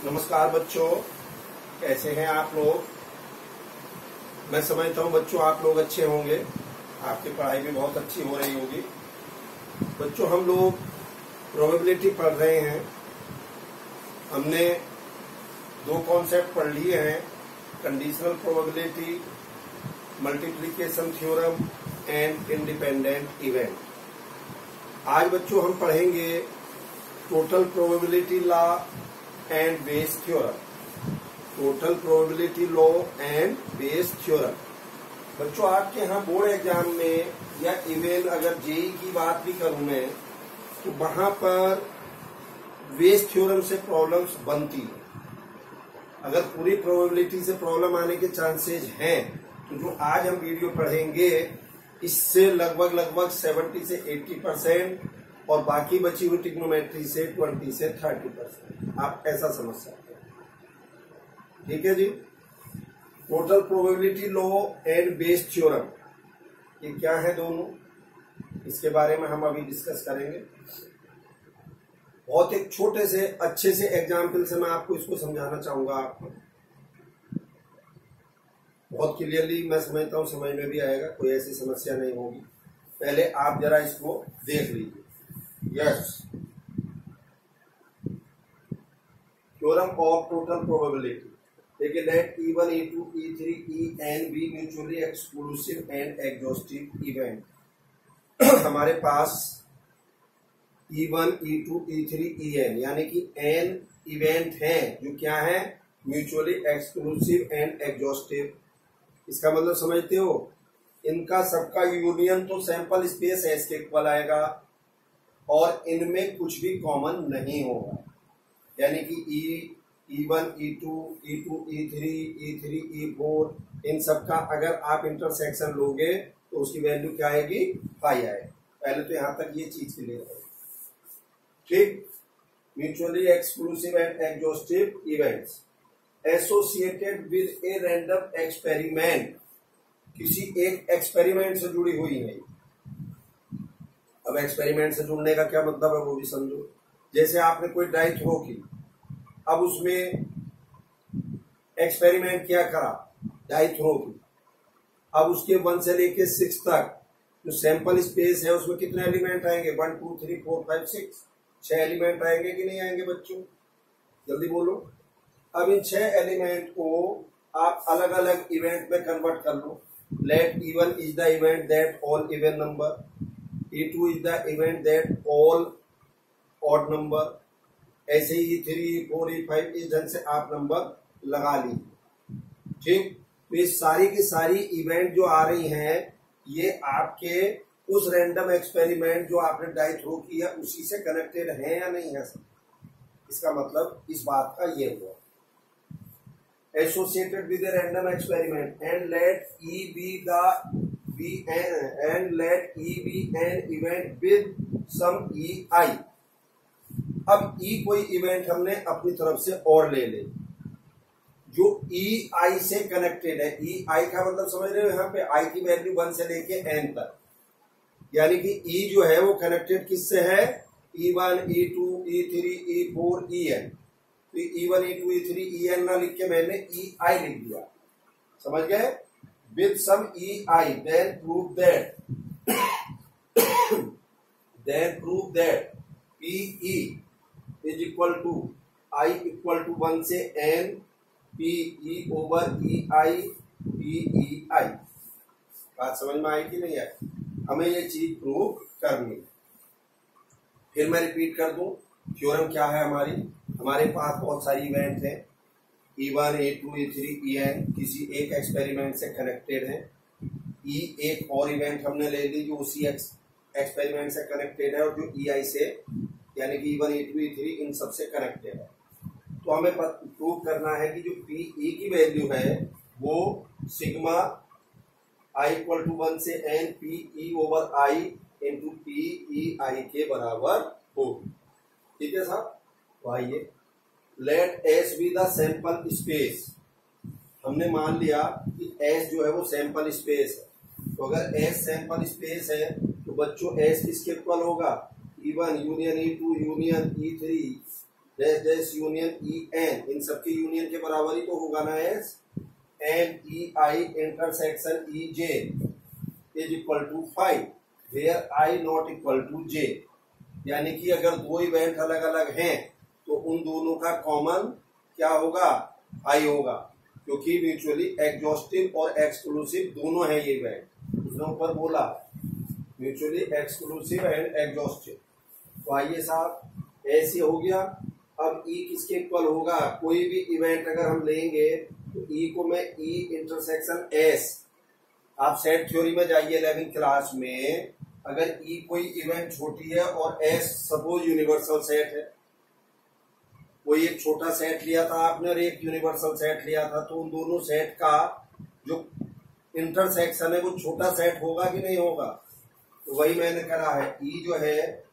नमस्कार बच्चों, कैसे हैं आप लोग। मैं समझता हूँ बच्चों आप लोग अच्छे होंगे, आपकी पढ़ाई भी बहुत अच्छी हो रही होगी। बच्चों हम लोग प्रोबेबिलिटी पढ़ रहे हैं। हमने दो कॉन्सेप्ट पढ़ लिए हैं, conditional probability, multiplication theorem and independent event. आज बच्चों हम पढ़ेंगे total probability law and Bayes theorem. Total probability law and Bayes theorem. बच्चों आपके यहाँ बोर्ड एग्जाम में या इवन अगर जेई की बात भी करूं मैं, तो वहां पर बेस थ्योरम से प्रॉब्लम्स बनती है। अगर पूरी प्रोबेबिलिटी से प्रॉब्लम आने के चांसेस हैं, तो जो आज हम वीडियो पढ़ेंगे इससे लगभग 70 से 80% और बाकी बची हुई ट्रिग्नोमेट्री से 20 से 30%। आप ऐसा समझ सकते हैं, ठीक है जी। Total probability law and Bayes theorem, ये क्या है दोनों, इसके बारे में हम अभी डिस्कस करेंगे। बहुत एक छोटे से अच्छे से एग्जाम्पल से मैं आपको इसको समझाना चाहूंगा। आपको बहुत क्लियरली मैं समझता हूँ, समझ में भी आएगा, कोई ऐसी समस्या नहीं होगी। पहले आप जरा इसको देख लीजिए। Yes, theorem of total probability. देखिए, let E1, E2, E3, En be mutually exclusive and exhaustive event. हमारे पास E1, E2, E3, En यानी कि n इवेंट हैं जो क्या है, म्यूचुअली एक्सक्लूसिव एंड एग्जॉस्टिव। इसका मतलब समझते हो, इनका सबका यूनियन तो सैंपल स्पेस S के इक्वल आएगा और इनमें कुछ भी कॉमन नहीं होगा। यानी कि E1, E2, E3, E4 इन सबका अगर आप इंटरसेक्शन लोगे तो उसकी वैल्यू क्या आएगी, पाई आएगी। पहले तो यहां तक ये चीज क्लियर है, ठीक। Mutually exclusive and exhaustive events associated with a random experiment, किसी एक एक्सपेरिमेंट से जुड़ी हुई है। अब एक्सपेरिमेंट से जुड़ने का क्या मतलब है वो भी समझो। जैसे आपने कोई डाई थ्रो की, अब उसमें एक्सपेरिमेंट क्या करा, डाई थ्रो की। अब उसके 1 से लेके 6 तक जो सैंपल स्पेस है उसमें कितने एलिमेंट आएंगे, 1 2 3 4 5 6, 6 एलिमेंट आएंगे कि नहीं आएंगे बच्चों, जल्दी बोलो। अब इन 6 एलिमेंट को आप अलग अलग इवेंट में कन्वर्ट कर लो। Let E1 is the event that all even number, E2 is the event that all odd number, ऐसे ही E3, E4, E5 इस ढंग से आप नंबर लगा लीजिए, ठीक। तो ये सारी की सारी इवेंट जो आ रही हैं ये आपके उस रैंडम एक्सपेरिमेंट जो आपने डाई थ्रो किया उसी से कनेक्टेड है या नहीं है। इसका मतलब इस बात का ये हुआ, associated with a random experiment and let E be the and let E be an event with some EI। अब E कोई इवेंट हमने अपनी तरफ से और ले ले जो EI से कनेक्टेड है। EI का मतलब समझ रहे हो, यहाँ पे I की वैल्यू 1 से लेके N तक, यानी कि E जो है वो कनेक्टेड किससे है, E1, E2, E3, E4, En। तो E1, E2, E3, En ना लिख के मैंने EI लिख दिया, समझ गए। With some EI, then prove that PE is equal to I equal to 1 से N PE over EI PEI। बात समझ में आई कि नहीं आई, हमें ये चीज प्रूव करनी है। फिर मैं रिपीट कर दूं, थ्योरम क्या है हमारे पास बहुत सारी इवेंट है, E1, E2, E3, En किसी एक एक्सपेरिमेंट से कनेक्टेड है। E एक और इवेंट हमने ले ली जो उसी एक्सपेरिमेंट से कनेक्टेड है और जो EI से यानी कि E1, E2, E3 इन सब से कनेक्टेड है। तो हमें प्रूव करना है कि जो PE की वैल्यू है वो सिग्मा I इक्वल टू 1 से N PE over I into PEI के बराबर होगी, ठीक है साहब। तो आइए, let S be the sample space. हमने मान लिया कि S जो है वो सैंपल स्पेस है, तो अगर S सैंपल स्पेस है तो बच्चों S किसके इक्वल होगा, E1 union E2 union E3 dash dash union E N, इन सबकी यूनियन के बराबर ही तो होगा ना S, and E I intersection E J is equal to 5 where I not equal to J. यानी कि अगर दो इवेंट अलग अलग हैं तो उन दोनों का कॉमन क्या होगा, आई होगा, क्योंकि म्यूचुअली एग्जॉस्टिव और एक्सक्लूसिव दोनों है ये इवेंट। उसने ऊपर बोला म्यूचुअली एक्सक्लूसिव एंड एग्जॉस्टिव। तो आइए साहब ऐसे हो गया। अब ई किसके इक्वल होगा, कोई भी इवेंट अगर हम लेंगे तो ई को मैं ई इंटरसेक्शन एस, आप सेट थ्योरी में जाइए 11वीं क्लास में, अगर ई कोई इवेंट छोटी है और एस सपोज यूनिवर्सल सेट है, कोई एक छोटा सेट लिया था आपने और एक यूनिवर्सल सेट लिया था, तो उन दोनों सेट का जो इंटरसेक्शन है वो छोटा सेट होगा कि नहीं होगा। तो वही मैंने करा है, ई जो है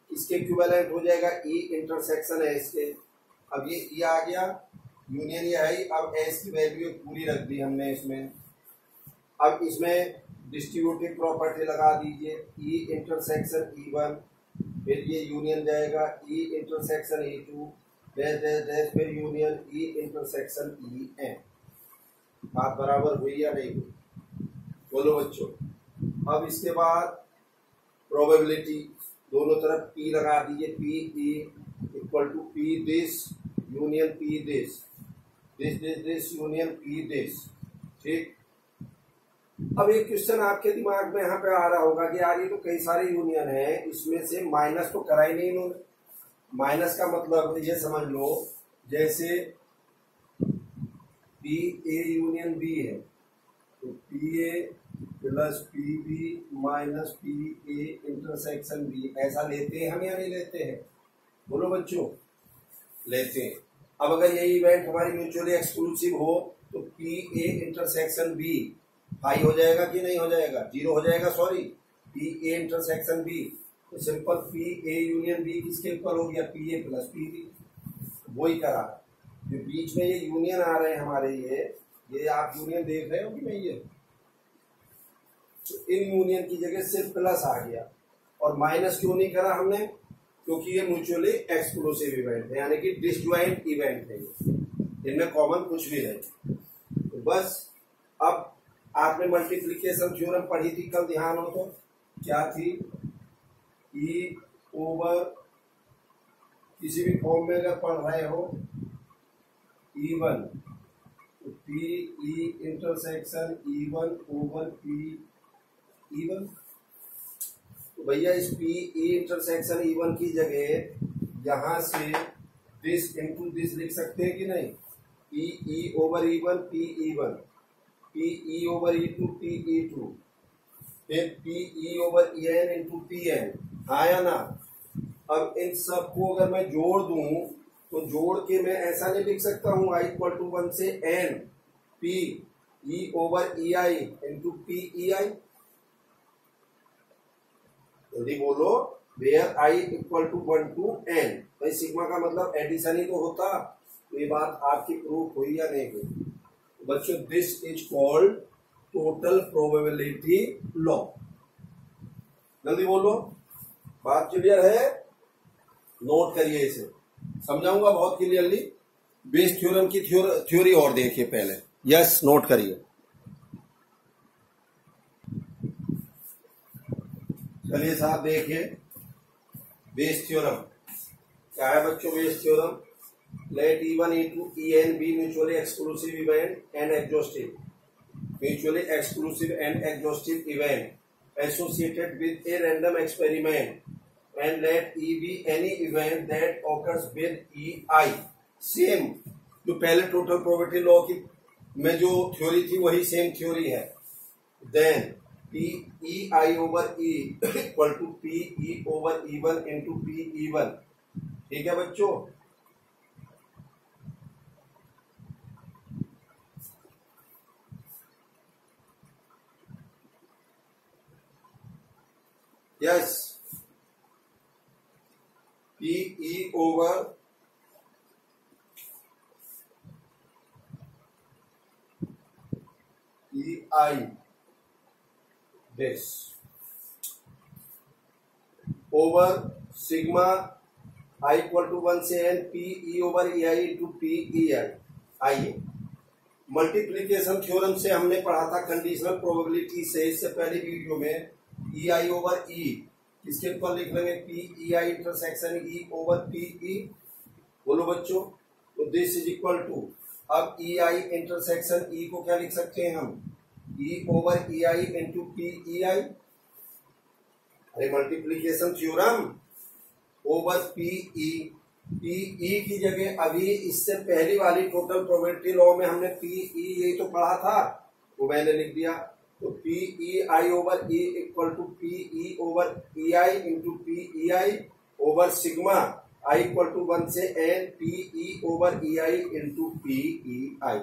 इसके इक्विवेलेंट हो जाएगा ई इंटरसेक्शन एस के। अब ये ई आ गया, यूनियन ये है, अब एस की वैल्यू पूरी रख दी हमने इसमें। अब इसमें डिस्ट्रीब्यूटिव प्रॉपर्टी लगा दीजिए, ई इंटरसेक्शन ई वन, फिर ये यूनियन जाएगा E intersection E two, dash dash dash, फिर union E intersection E N. बात बराबर हुई या नहीं हुई, बोलो बच्चों। अब इसके बाद प्रोबेबिलिटी दोनों तरफ पी लगा दीजिए, P E equal to P this union P this, this this this union P this. ठीक, अब एक क्वेश्चन आपके दिमाग में यहाँ पे आ रहा होगा कि यार ये तो कई सारे यूनियन है, इसमें से माइनस तो करा ही नहीं इन्होंने। माइनस का मतलब ये समझ लो जैसे पी ए यूनियन बी है, तो P A plus P B minus P A intersection B, ऐसा लेते हैं हम या नहीं लेते हैं, बोलो बच्चों, लेते हैं। अब अगर ये इवेंट हमारी म्यूचुअली एक्सक्लूसिव हो तो पी ए इंटरसेक्शन बी हाई हो जाएगा कि नहीं हो जाएगा, जीरो हो जाएगा, sorry, P A intersection B, तो simple P A union B किसके इक्वल हो गया, P A plus P B. वही करा, जो बीच में ये यूनियन आ रहे हैं हमारे, ये आप यूनियन देख रहे हो कि नहीं, ये तो इन यूनियन की जगह सिर्फ प्लस आ गया। और माइनस क्यों नहीं करा हमने, क्योंकि ये म्यूचुअली एक्सक्लूसिव इवेंट है, यानी कि डिसजॉइंट इवेंट है, इनमें कॉमन कुछ भी नहीं। तो बस अब आपने मल्टीप्लिकेशन थ्योरम पढ़ी थी कल, ध्यान हो तो, क्या थी, ई ओवर किसी भी फॉर्म में अगर पढ़ रहे हो ई वन, तो पी ई intersection E one over P E one. तो भैया इस P E intersection E one की जगह यहां से दिस इंटू दिस लिख सकते हैं कि नहीं, P E over E one P E one, P E over E two P E two, फिर P E over E N into P N, हाँ या ना। अब इन सबको अगर मैं जोड़ दूं तो जोड़ के मैं ऐसा नहीं लिख सकता हूं आई इक्वल टू 1 से N P E over E I into P E I, जल्दी बोलो, where I equal to 1 to N. भाई सिग्मा का मतलब एडिशन ही तो होता, तो ये बात आपकी प्रूफ हुई या नहीं हुई बच्चों। This is called total probability law, जल्दी बोलो, बात क्लियर है, नोट करिए इसे, समझाऊंगा बहुत क्लियरली। बेस थ्योरम की थ्योरी और देखिए पहले, यस नोट करिए। चलिए साहब देखिए बेस थ्योरम क्या है बच्चों। Bayes theorem, let E1 E2 EN be mutually exclusive event and exhaustive, mutually exclusive and exhaustive event associated with a random experiment, and let E be any event that occurs with EI। Same जो पहले total probability law की में जो theory थी वही same theory है। Then P E I over E equal to P E over E one into P E one, ठीक है बच्चों। Yes, P E over E I this over sigma I equal to 1 से n P E over E I into P E I. आइए multiplication theorem से हमने पढ़ा था conditional probability से, इससे पहले वीडियो में ई आई ओवर ई, इसके ऊपर लिख लेंगे P E I intersection E over P E. बोलो बच्चों, तो दिस इज इक्वल टू, अब ई आई इंटरसेक्शन ई को क्या लिख सकते हैं हम, ई over E I into P E आई। अरे मल्टीप्लीकेशन थ्योरम ओवर पी ई की जगह अभी इससे पहली वाली टोटल प्रोबेबिलिटी लॉ में हमने पी ई यही तो पढ़ा था, वो मैंने लिख दिया। तो P E I over E equal to P E over E I into P E I over sigma I equal to 1 से n P E over E I into P E I.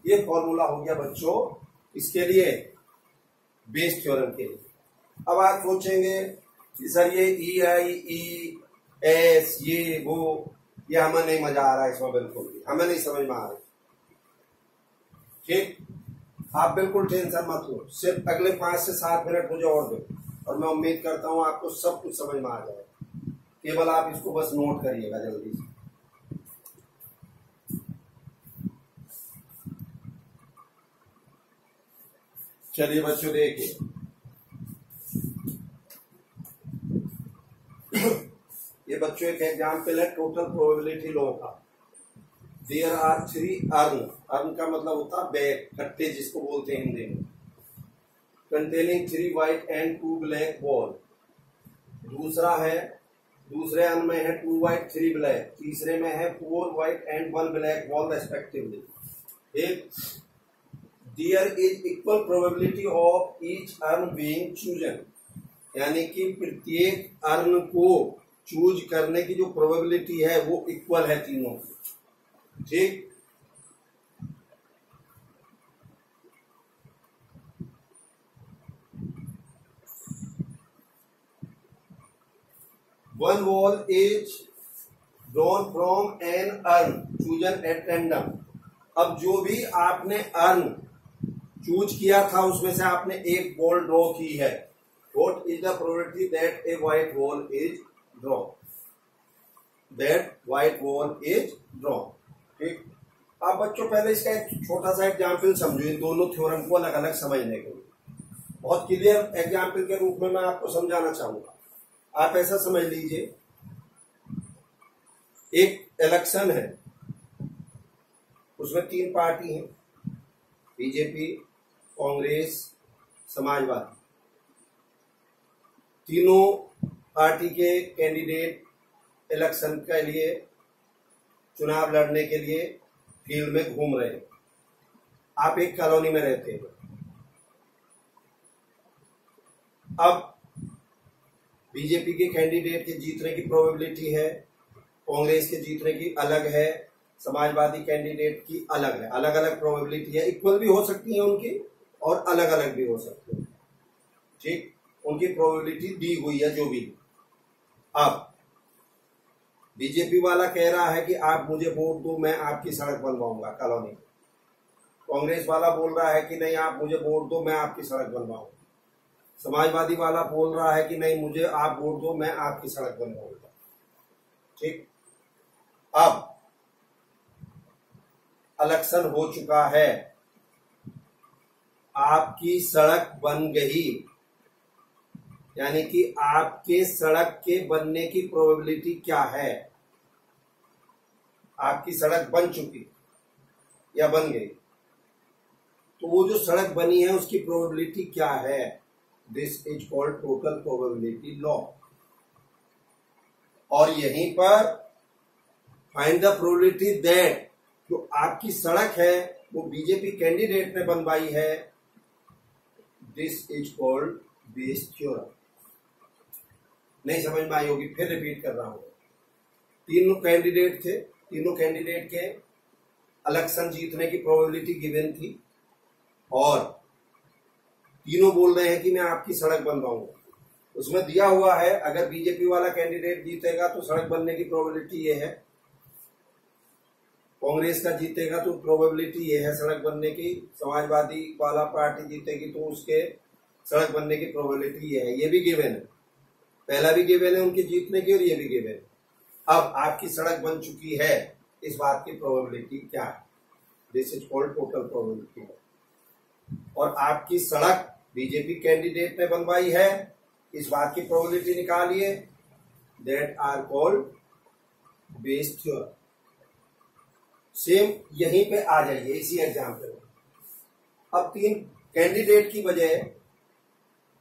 ये formula हो गया बच्चों इसके लिए, Bayes theorem के लिए। अब आप सोचेंगे कि सर ये ई आई ई एस ये वो, ये हमें नहीं मजा आ रहा है इसमें, बिल्कुल भी हमें नहीं समझ में आ रहा। ठीक, आप बिल्कुल टेंशन मत लो, सिर्फ अगले 5 से 7 मिनट मुझे और दो, और मैं उम्मीद करता हूं आपको सब कुछ समझ में आ जाएगा। केवल आप इसको बस नोट करिएगा जल्दी से। चलिए बच्चों देखिए, ये बच्चों एक एग्जाम्पल है टोटल प्रोबेबिलिटी लॉ का। देयर आर 3 अर्न का मतलब होता है बैग, कट्टे जिसको बोलते हैं हिंदी में, containing 3 white and 2 black ball. दूसरे अर्न में है 2 व्हाइट 3 ब्लैक, तीसरे में है 4 white and 1 black ball respectively. एक there is equal probability of each urn being chosen, यानी कि प्रत्येक अर्न को चूज करने की जो प्रोबेबिलिटी है वो इक्वल है तीनों की। ठीक, one ball is drawn from an urn chosen at random. अब जो भी आपने अर्न चूज किया था उसमें से आपने एक बॉल ड्रॉ की है, what is the probability that a white ball is draw, that white ball is draw. ठीक, आप बच्चों पहले इसका एक छोटा सा एग्जाम्पल समझो, इन दोनों थ्योरम को अलग अलग समझने के लिए बहुत क्लियर एग्जाम्पल के रूप में मैं आपको समझाना चाहूंगा। आप ऐसा समझ लीजिए, एक इलेक्शन है, उसमें 3 पार्टी हैं, बीजेपी, कांग्रेस, समाजवादी। तीनों पार्टी के कैंडिडेट इलेक्शन के लिए, चुनाव लड़ने के लिए फील्ड में घूम रहे हैं। आप एक कॉलोनी में रहते हैं। अब बीजेपी के कैंडिडेट के जीतने की प्रोबेबिलिटी है, कांग्रेस के जीतने की अलग है, समाजवादी कैंडिडेट की अलग है। अलग अलग प्रोबेबिलिटी है, इक्वल भी हो सकती है उनकी और अलग अलग भी हो सकती है। ठीक, उनकी प्रोबेबिलिटी दी हुई है जो भी। अब बीजेपी वाला कह रहा है कि आप मुझे वोट दो, मैं आपकी सड़क बनवाऊंगा कॉलोनी। कांग्रेस वाला बोल रहा है कि नहीं आप मुझे वोट दो, मैं आपकी सड़क बनवाऊंगा। समाजवादी वाला बोल रहा है कि नहीं मुझे आप वोट दो, मैं आपकी सड़क बनवाऊंगा। ठीक, अब इलेक्शन हो चुका है, आपकी सड़क बन गई, यानी कि आपके सड़क के बनने की प्रोबेबिलिटी क्या है। आपकी सड़क बन चुकी या बन गई, तो वो जो सड़क बनी है उसकी प्रोबेबिलिटी क्या है, this is called total probability law. और यहीं पर फाइंड द प्रोबेबिलिटी दैट जो आपकी सड़क है वो बीजेपी कैंडिडेट ने बनवाई है, this is called Bayes theorem. नहीं समझ में आई होगी, फिर रिपीट कर रहा हूं। तीनों कैंडिडेट थे, तीनों कैंडिडेट के इलेक्शन जीतने की प्रोबेबिलिटी गिवन थी, और तीनों बोल रहे हैं कि मैं आपकी सड़क बनवाऊंगा। उसमें दिया हुआ है अगर बीजेपी वाला कैंडिडेट जीतेगा तो सड़क बनने की प्रोबेबिलिटी ये है, कांग्रेस का जीतेगा तो प्रोबेबिलिटी ये है सड़क बनने की, समाजवादी वाला पार्टी जीतेगी तो उसके सड़क बनने की प्रोबेबिलिटी ये है। ये भी गिवन है, पहला भी गिवन है उनके जीतने की और ये भी गिवन है। अब आपकी सड़क बन चुकी है, इस बात की प्रोबेबिलिटी क्या है? This is called total probability. और आपकी सड़क बीजेपी कैंडिडेट ने बनवाई है, इस बात की प्रोबेबिलिटी निकालिए, that are called Bayes theorem. Same यहीं पे आ जाइए इसी एग्जाम्पल में। अब 3 कैंडिडेट की बजाय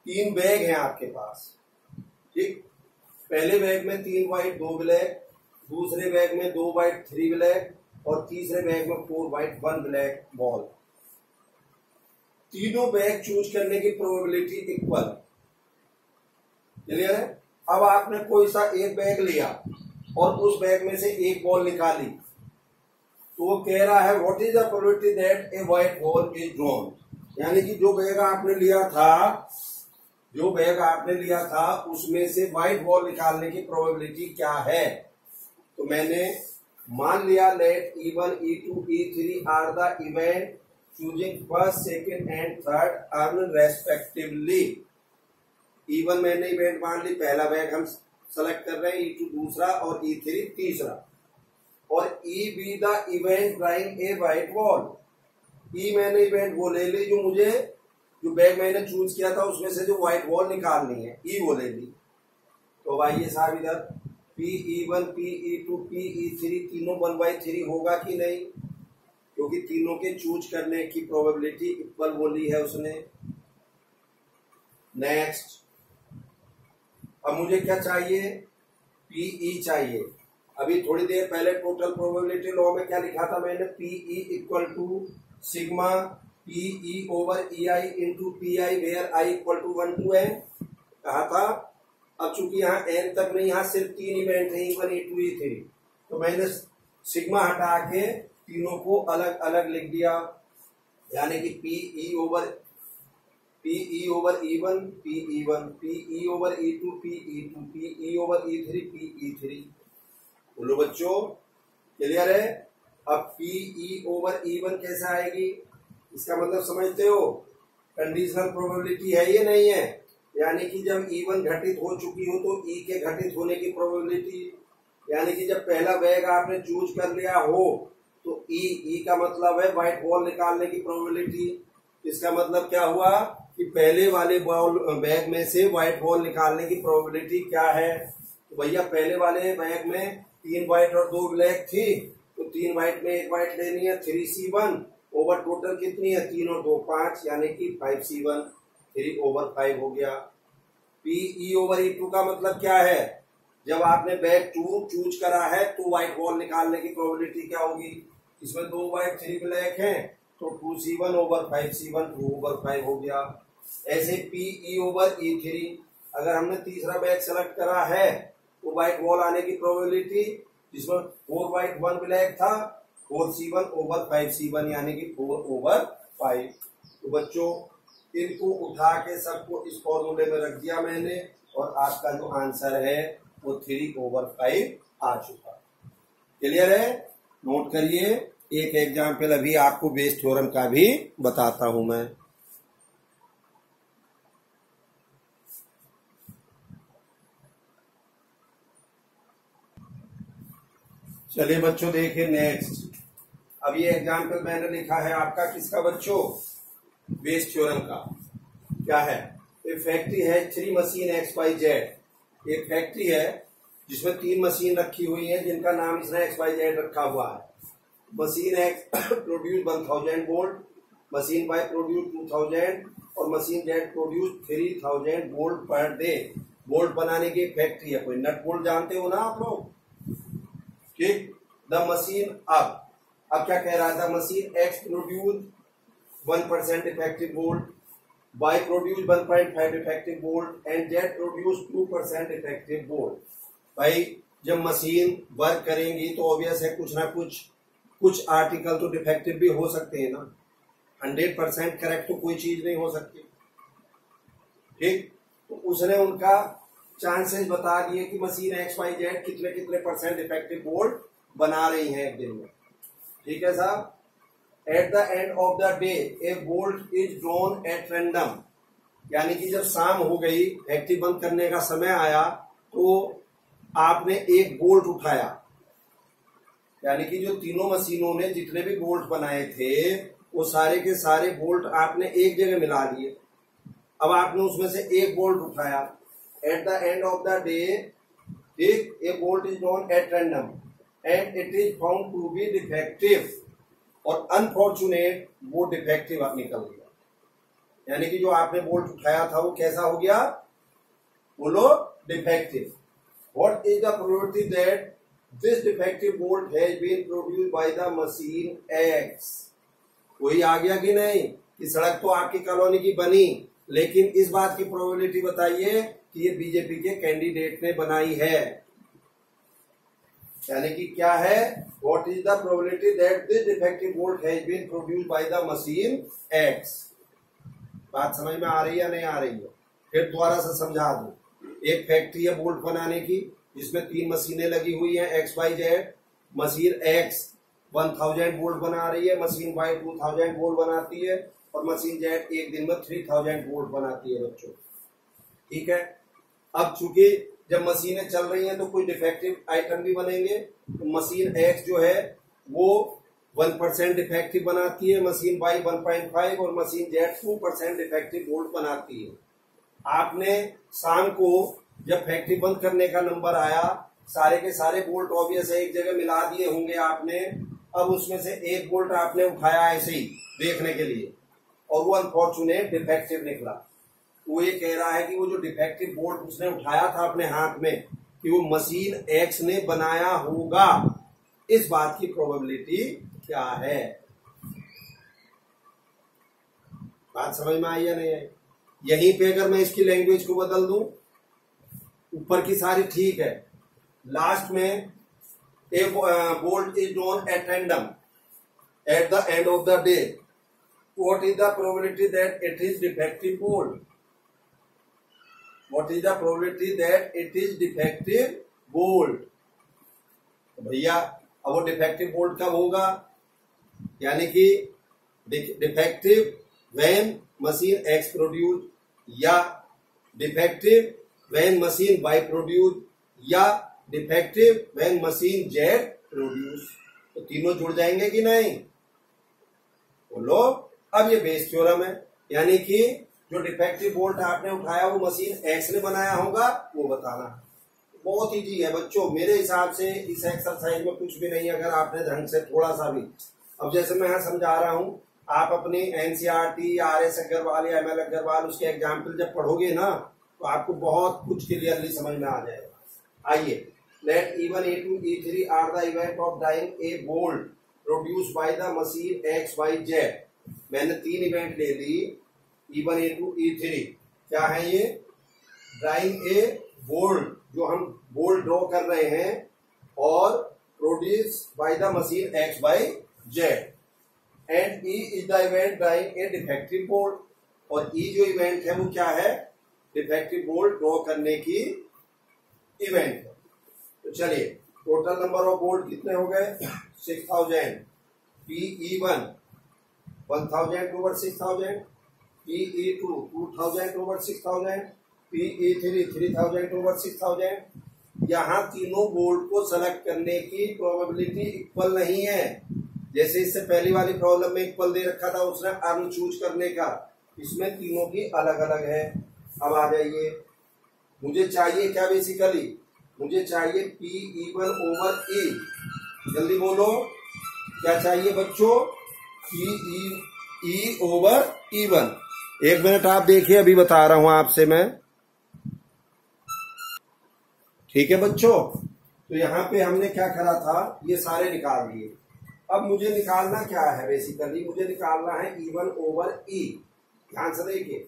3 बैग हैं आपके पास, ठीक। पहले बैग में 3 व्हाइट 2 ब्लैक, दूसरे बैग में 2 व्हाइट 3 ब्लैक, और तीसरे बैग में 4 व्हाइट 1 ब्लैक बॉल। तीनों बैग चूज करने की प्रोबेबिलिटी इक्वल है, क्लियर है? अब आपने कोई सा एक बैग लिया और उस बैग में से एक बॉल निकाली, तो वो कह रहा है what is the probability that a white ball is drawn. यानी कि जो बैग आपने लिया था उसमें से व्हाइट बॉल निकालने की प्रोबेबिलिटी क्या है। तो मैंने मान लिया let E1, E2, E3 are the event choosing first, second and third urn respectively. E1 मैंने इवेंट मान ली, पहला बैग हम सेलेक्ट कर रहे हैं, E2 दूसरा और E3 तीसरा, और E be the event drawing a white ball. E मैंने इवेंट वो ले ली जो बैग मैंने चूज किया था उसमें से जो व्हाइट बॉल निकालनी है, E वो ले ली। तो भाई ये साहब इधर PE1, PE2, PE3 तीनों 1/3 होगा कि नहीं, क्योंकि तीनों के चूज करने की प्रोबेबिलिटी इक्वल बोली है उसने। नेक्स्ट, अब मुझे क्या चाहिए? PE चाहिए। अभी थोड़ी देर पहले टोटल प्रोबेबिलिटी लॉ में क्या लिखा था मैंने? PE equal to sigma PE over EI into PI where I equal to 1 to n कहा था। अब चूंकि यहाँ n तक नहीं, यहाँ सिर्फ 3 इवेंट है, E1, E2, E3, तो मैंने सिग्मा हटा के तीनों को अलग अलग लिख दिया, यानी कि PE over E1 PE1, PE over E2 PE2, PE over E3 PE3। बोलो बच्चों, क्लियर है? अब PE ओवर E1 कैसे आएगी? इसका मतलब समझते हो, कंडीशनल प्रोबेबिलिटी है ये नहीं है, यानी कि जब E1 घटित हो चुकी हो तो E के घटित होने की प्रोबेबिलिटी, यानी कि जब पहला बैग आपने चूज कर लिया हो तो E का मतलब है व्हाइट बॉल निकालने की प्रोबेबिलिटी। इसका मतलब क्या हुआ कि पहले वाले बैग में से व्हाइट बॉल निकालने की प्रोबेबिलिटी क्या है? तो भैया पहले वाले बैग में 3 व्हाइट और 2 ब्लैक थी, तो 3 व्हाइट में 1 व्हाइट लेनी है, 3C1 ओवर टोटल कितनी है? 3 और 2 5, यानी कि 5C1, 3 ओवर 5 हो गया। PE ओवर E2 का मतलब क्या है? जब आपने बैग 2 चूज करा है तो व्हाइट बॉल निकालने की प्रोबेबिलिटी क्या होगी? इसमें 2 व्हाइट 3 ब्लैक हैं, तो 2C1 ओवर 5C1 2 ओवर 5 हो गया। ऐसे PE ओवर E3, अगर हमने तीसरा बैग सेलेक्ट करा है तो व्हाइट बॉल आने की प्रोबेबिलिटी, जिसमें 4 व्हाइट 1 ब्लैक था, 4C1 ओवर 5C1, यानी कि 4 ओवर 5। तो बच्चों इनको उठा के सबको इस फॉर्मूले में रख दिया मैंने, और आपका जो आंसर है वो 3 ओवर 5 आ चुका। क्लियर है? नोट करिए, एक एग्जाम्पल अभी आपको बेस थ्योरम का भी बताता हूं मैं। चलिए बच्चों देखिए नेक्स्ट। अब ये एग्जाम्पल मैंने लिखा है आपका किसका बच्चों? बेस थ्योरम का। क्या है? एक फैक्ट्री है 3 मशीन XYZ। एक फैक्ट्री है जिसमें 3 मशीन रखी हुई है जिनका नाम इसने XYZ रखा हुआ है। Machine X produce 1000 volt, machine Y produce 2000 और machine Z produce 3000 volt per day. Volt बनाने की फैक्ट्री है। कोई नट बोल्ट जानते हो ना आप लोग? ठीक। द मशीन अब क्या कह रहा है? The machine X produce 1% effective volt, Y produce 1.5 effective volt and Z produce 2% effective volt. भाई जब मशीन वर्क करेंगी तो ऑब्वियस है कुछ ना कुछ आर्टिकल तो डिफेक्टिव भी हो सकते हैं ना। 100% करेक्ट तो कोई चीज नहीं हो सकती। ठीक। तो उसने उनका चांसेस बता दिए कि मशीन XYZ कितने कितने % इफेक्टिव वोल्ट बना रही है एक दिन में। ठीक है साहब। Eight the end of the day A volt is drawn at random, यानी कि जब शाम हो गई, फैक्ट्री बंद करने का समय आया, तो आपने एक बोल्ट उठाया, यानी कि जो तीनों मशीनों ने जितने भी बोल्ट बनाए थे वो सारे के सारे बोल्ट आपने एक जगह मिला दिए। अब आपने उसमें से एक बोल्ट उठाया। At the end of the day a bolt is known at random and it is found to be defective, और अनफॉर्चुनेट वो डिफेक्टिव निकल गया। यानी कि जो आपने बोल्ट उठाया था वो कैसा हो गया, बोलो, defective. What is the probability that this defective bolt has been produced by the machine X? कोई आ गया कि नहीं कि सड़क तो आपकी कॉलोनी की बनी, लेकिन इस बात की प्रोबेबिलिटी बताइए कि ये बीजेपी के कैंडिडेट ने बनाई है। यानी कि क्या है, what is the probability that this defective bolt has been produced by the machine X? बात समझ में आ रही है नहीं आ रही है? फिर दोबारा से समझा दूं। एक फैक्ट्री है बोल्ट बनाने की जिसमें 3 मशीनें लगी हुई हैं X Y Z. Machine X 1000 bolt बना रही है, मशीन वाई 2000 बोल्ट बनाती है, और मशीन जेड एक दिन में 3000 बोल्ट बनाती है बच्चों। ठीक है। अब चूंकि जब मशीनें चल रही हैं तो कोई डिफेक्टिव आइटम भी बनेंगे। तो मशीन एक्स जो है वो 1% डिफेक्टिव बनाती है, मशीन वाई 1.5 और मशीन जेड 2% डिफेक्टिव बोल्ट बनाती है। आपने शाम को जब फैक्ट्री बंद करने का नंबर आया, सारे के सारे बोल्ट ऑब्वियस एक जगह मिला दिए होंगे आपने। अब उसमें से एक बोल्ट आपने उठाया ऐसे ही देखने के लिए, और वो अनफॉर्चुनेट डिफेक्टिव निकला। वो ये कह रहा है कि वो जो डिफेक्टिव बोल्ट उसने उठाया था अपने हाथ में कि वो मशीन एक्स ने बनाया होगा। इस बात की प्रोबेबिलिटी क्या है? बात समझ में आई या नहीं आई? यहीं पे अगर मैं इसकी लैंग्वेज को बदल दूं, ऊपर की सारी ठीक है, लास्ट में ए bolt is known at random eight the end of the day, what is the probability that it is defective bolt? What is the probability that it is defective bolt? तो भैया अब वो डिफेक्टिव बोल्ट कब होगा? यानी कि defective when machine X produce, या defective when machine Y produce, या defective when machine Z produce. तो तीनों जुड़ जाएंगे कि नहीं? बोलो। अब ये बेस थ्योरम है, यानी कि जो डिफेक्टिव बोल्ट आपने उठाया वो मशीन एक्स ने बनाया होगा, वो बताना। बहुत इजी है बच्चों, मेरे हिसाब से इस एक्सरसाइज में कुछ भी नहीं, अगर आपने ढंग से थोड़ा सा भी, अब जैसे मैं यहाँ समझा रहा हूँ, आप अपनी एनसीईआरटी, आरएस अग्रवाल या एमएल अग्रवाल उसके एग्जाम्पल जब पढ़ोगे ना तो आपको बहुत कुछ क्लियरली समझ में आ जाएगा। आइए, let E1, E2, E3 are the event of dying a bolt produce by the machine X Y Z. मैंने 3 इवेंट ले ली, E1, E2, E3। क्या है ये? ड्राइंग ए बोल्ट, जो हम बोल्ट ड्रॉ कर रहे हैं, और produce by the machine X Y Z. And E is the event drawing a defective bolt, और E जो इवेंट है वो क्या है? डिफेक्टिव बोल्ट ड्रॉ करने की इवेंट है। तो चलिए, टोटल नंबर ऑफ बोल्ट कितने हो गए? 6000। PE1 1000 over 6000, PE2 2000 over 6000, PE3 3000 over 6000। यहाँ तीनों बोल्ट को सेलेक्ट करने की प्रोबेबिलिटी इक्वल नहीं है। जैसे इससे पहली वाली प्रॉब्लम में इक्वल दे रखा था उसने अर्न चूज करने का, इसमें तीनों की अलग अलग है। अब आ जाइए, मुझे चाहिए क्या? बेसिकली मुझे चाहिए PE1 ओवर E। जल्दी बोलो, क्या चाहिए बच्चों? PE over E1। 1 मिनट आप देखिए, अभी बता रहा हूं आपसे मैं। ठीक है बच्चों, तो यहाँ पे हमने क्या करा था, ये सारे निकाल दिए। अब मुझे निकालना क्या है? बेसिकली मुझे निकालना है E1 ओवर E। ध्यान से देखिए,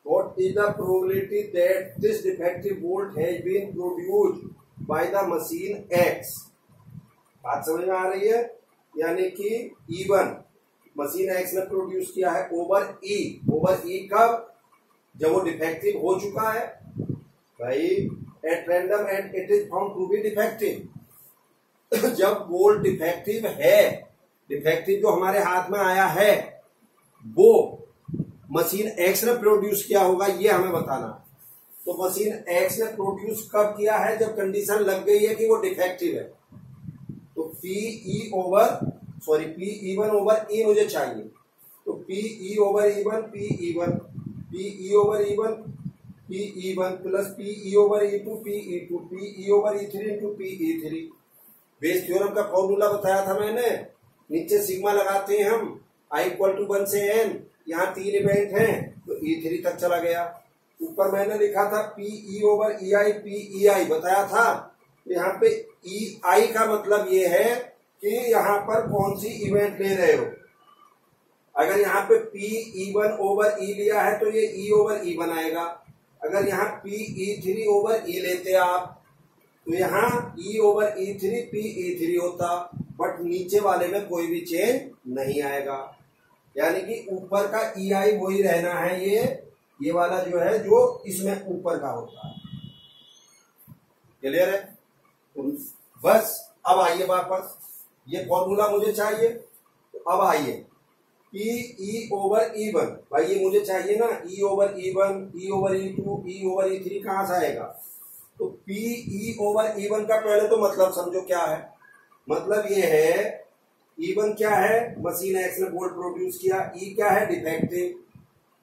what is the probability that this defective bolt has been produced by the machine X? बात समझ में आ रही है? यानी कि E1 मशीन एक्स ने प्रोड्यूस किया है ओवर E। ओवर E कब? जब वो डिफेक्टिव हो चुका है भाई, at random and it is found to be defective. जब बोल्ट डिफेक्टिव है, डिफेक्टिव जो हमारे हाथ में आया है वो मशीन एक्स ने प्रोड्यूस किया होगा, ये हमें बताना। तो मशीन एक्स ने प्रोड्यूस कब किया है? जब कंडीशन लग गई है कि वो डिफेक्टिव है। तो पी वन ओवर ई मुझे चाहिए। तो P over E one plus P over E P over ई three into P. Bayes theorem का फॉर्मूला बताया था मैंने। नीचे सिग्मा लगाते हैं हम, आई इक्वल टू 1 से n, यहाँ 3 इवेंट हैं तो E3 तक चला गया। ऊपर मैंने लिखा था पी ओवर ई आई बताया था। यहाँ पे ई का मतलब ये है कि यहाँ पर कौन सी इवेंट ले रहे हो। अगर यहाँ पे P ओवर ई लिया है तो ये E ओवर ई बनाएगा। अगर यहाँ P ओवर ई लेते आप तो यहाँ E ओवर E3 P होता, बट नीचे वाले में कोई भी चेंज नहीं आएगा। यानी कि ऊपर का EI वही रहना है, ये वाला जो है जो इसमें ऊपर का होता है। क्लियर है? तो बस अब आइए वापस, ये फॉर्मूला मुझे चाहिए। तो अब आइए P ओवर E1, भाई ये मुझे चाहिए ना। E over E1, E over E2, E over E3 कहाँ से आएगा? तो P ओवर E1 का पहले तो मतलब समझो क्या है। मतलब ये है E1 क्या है? मशीन एक्स ने बोल्ट प्रोड्यूस किया। E क्या है? डिफेक्टिव।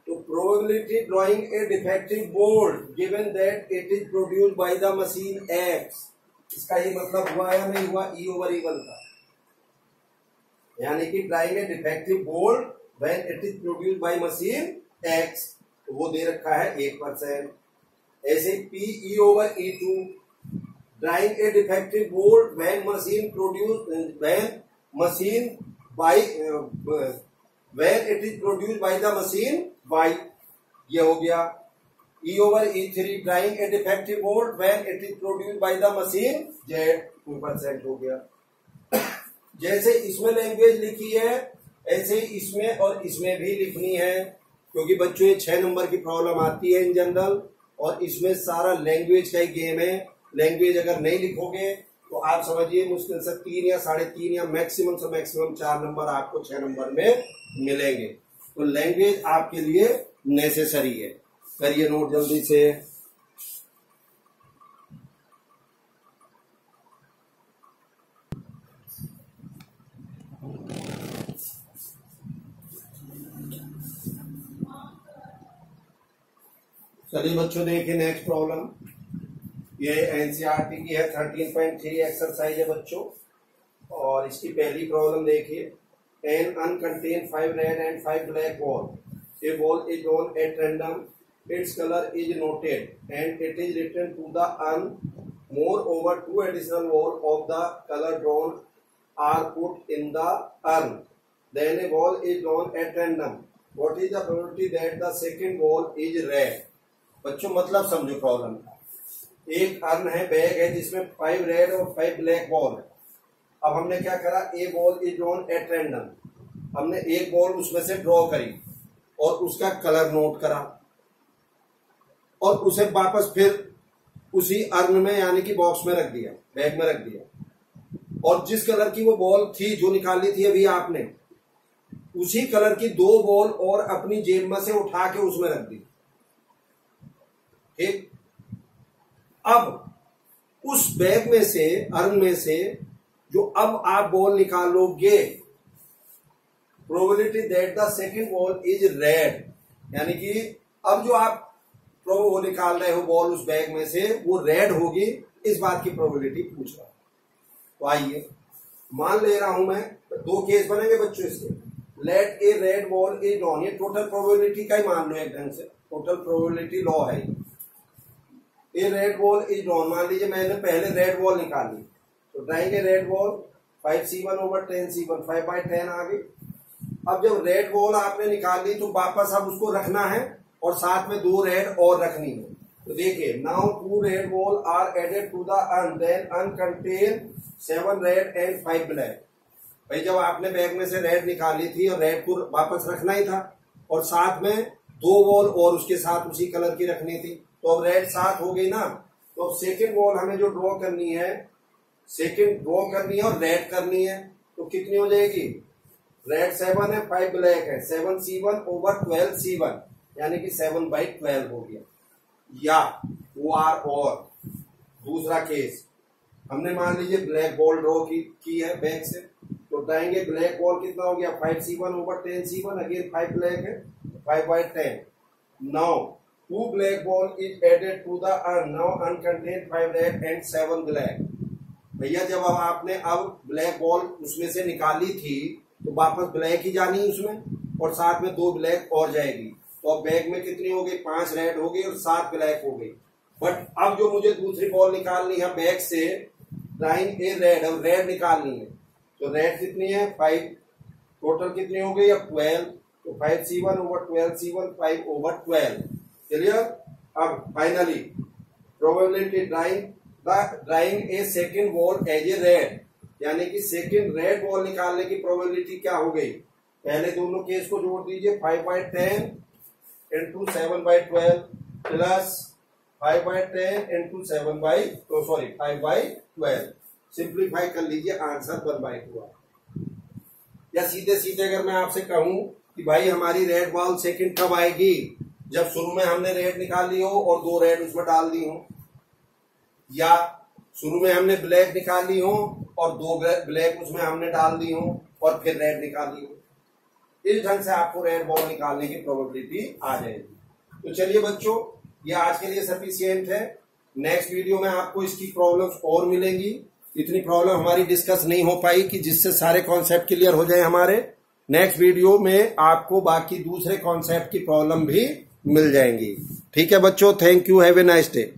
तो probability drawing a defective bolt given that it is produced by the machine x. इसका ये मतलब हुआ या नहीं हुआ? E ओवर E1 का, यानी कि drawing a defective bolt when it is produced by machine x, तो वो दे रखा है 1%। ऐसे P over E2 drawing a defective bolt when it is produced by the machine Y, ये हो गया। E over E3 drawing a defective bolt when it is produced by the machine Z, 2% हो गया। जैसे इसमें लैंग्वेज लिखी है ऐसे इसमें और इसमें भी लिखनी है, क्योंकि बच्चों ये 6 नंबर की प्रॉब्लम आती है इन जनरल, और इसमें सारा लैंग्वेज का ही गेम है। लैंग्वेज अगर नहीं लिखोगे तो आप समझिए मुश्किल से 3 या 3.5 या मैक्सिमम से मैक्सिमम 4 नंबर आपको 6 नंबर में मिलेंगे। तो लैंग्वेज आपके लिए नेसेसरी है। करिए नोट जल्दी से। चलिए बच्चों देखिए नेक्स्ट प्रॉब्लम, ये एनसीईआरटी की है, 13.3 एक्सरसाइज है बच्चों। और इसकी पहली प्रॉब्लम देखिए। An urn contain 5 red and 5 black ball, a ball is drawn at random, its colour is noted and it is returned to the urn. Moreover 2 additional ball of the colour drawn are put in the urn, then a ball is drawn at random, what is the probability that the second ball is red. बच्चों मतलब समझो problem का। एक earn है, bag है जिसमें 5 red और 5 black ball है। अब हमने क्या करा? A ball is drawn at random, हमने एक बॉल उसमें से ड्रॉ करी और उसका कलर नोट करा और उसे वापस फिर उसी अर्न में यानी कि बॉक्स में रख दिया, बैग में रख दिया। और जिस कलर की वो बॉल थी जो निकाली थी अभी आपने, उसी कलर की 2 बॉल और अपनी जेब में से उठा के उसमें रख दी। ठीक, अब उस बैग में से, अर्न में से जो अब आप बॉल निकालोगे, probability that the second ball is red, यानी कि अब जो आप वो निकाल रहे हो बॉल उस बैग में से वो रेड होगी, इस बात की प्रोबेबिलिटी पूछ रहा हूं। तो आइए मान ले रहा हूं मैं, 2 केस बनेंगे बच्चों इसके। Let a red ball is drawn, ये टोटल प्रोबेबिलिटी का ही मान लो एक ढंग से, टोटल प्रोबेबिलिटी लॉ है। ए रेड बॉल इज ड्रॉन, मान लीजिए मैंने पहले रेड बॉल निकाली, तो ड्राइंग ए red ball 5C1 over 10C1, 5/10 आ गई। अब जब रेड बॉल आपने निकाल ली तो वापस अब उसको रखना है और साथ में 2 रेड और रखनी है। तो देखिए, now 2 red ball are added to the urn, then urn contain 7 red and 5 black. भाई जब आपने बैग में से रेड निकाली थी और रेड को वापस रखना ही था और साथ में 2 बॉल और उसके साथ उसी कलर की रखनी थी, तो अब रेड 7 हो गई ना। तो अब सेकेंड बॉल हमें जो ड्रॉ करनी है, सेकेंड ड्रॉ करनी है और रेड करनी है, तो कितनी हो जाएगी? रेड 7 है, 5 ब्लैक है, 7C1 ओवर 12C1, यानी कि 7/12 हो गया। या और दूसरा केस हमने मान लीजिए ब्लैक बॉल ड्रॉ की है बैक से, तो ड्राएंगे ब्लैक बॉल कितना हो गया 5c1 over 10c1, again 5 black है 5/10. Now 2 black ball is added to the now uncontained 5 red and 7 black. भैया जब अब आपने अब ब्लैक बॉल उसमें से निकाली थी तो वापस ब्लैक ही जानी उसमें और साथ में 2 ब्लैक और जाएगी, तो अब बैग में कितनी हो गई 5 रेड हो गई और 7 ब्लैक हो गई. बट अब जो मुझे दूसरी बॉल निकालनी है बैग से ड्राइंग ए रेड, अब रेड निकालनी है तो रेड कितनी है 5, टोटल कितनी हो गई अब 12, तो 5c1 over 12c1 5 over 12. Clear. अब finally probability drawing a second ball as a red, यानी कि सेकेंड रेड बॉल निकालने की प्रोबेबिलिटी क्या हो गई, पहले दोनों केस को जोड़ दीजिए 5/10 into 7/12 प्लस 5/10 into 5/12. सिंप्लीफाई कर लीजिए, आंसर 1/2. या सीधे सीधे अगर मैं आपसे कहूं कि भाई हमारी रेड बॉल सेकंड कब आएगी, जब शुरू में हमने रेड निकाली हो और 2 रेड उसमें डाल दी हो, या शुरू में हमने ब्लैक निकाली हो और 2 ब्लैक उसमें हमने डाल दी हो और फिर रेड निकाली हो. इस ढंग से आपको रेड बॉल निकालने की प्रोबेबिलिटी आ जाएगी. तो चलिए बच्चों, ये आज के लिए सफिशिएंट है. नेक्स्ट वीडियो में आपको इसकी प्रॉब्लम्स और मिलेंगी. इतनी प्रॉब्लम हमारी डिस्कस नहीं हो पाई कि जिससे सारे कॉन्सेप्ट क्लियर हो जाए हमारे. नेक्स्ट वीडियो में आपको बाकी दूसरे कॉन्सेप्ट की प्रॉब्लम भी मिल जाएंगी. ठीक है बच्चों, thank you, have a nice day.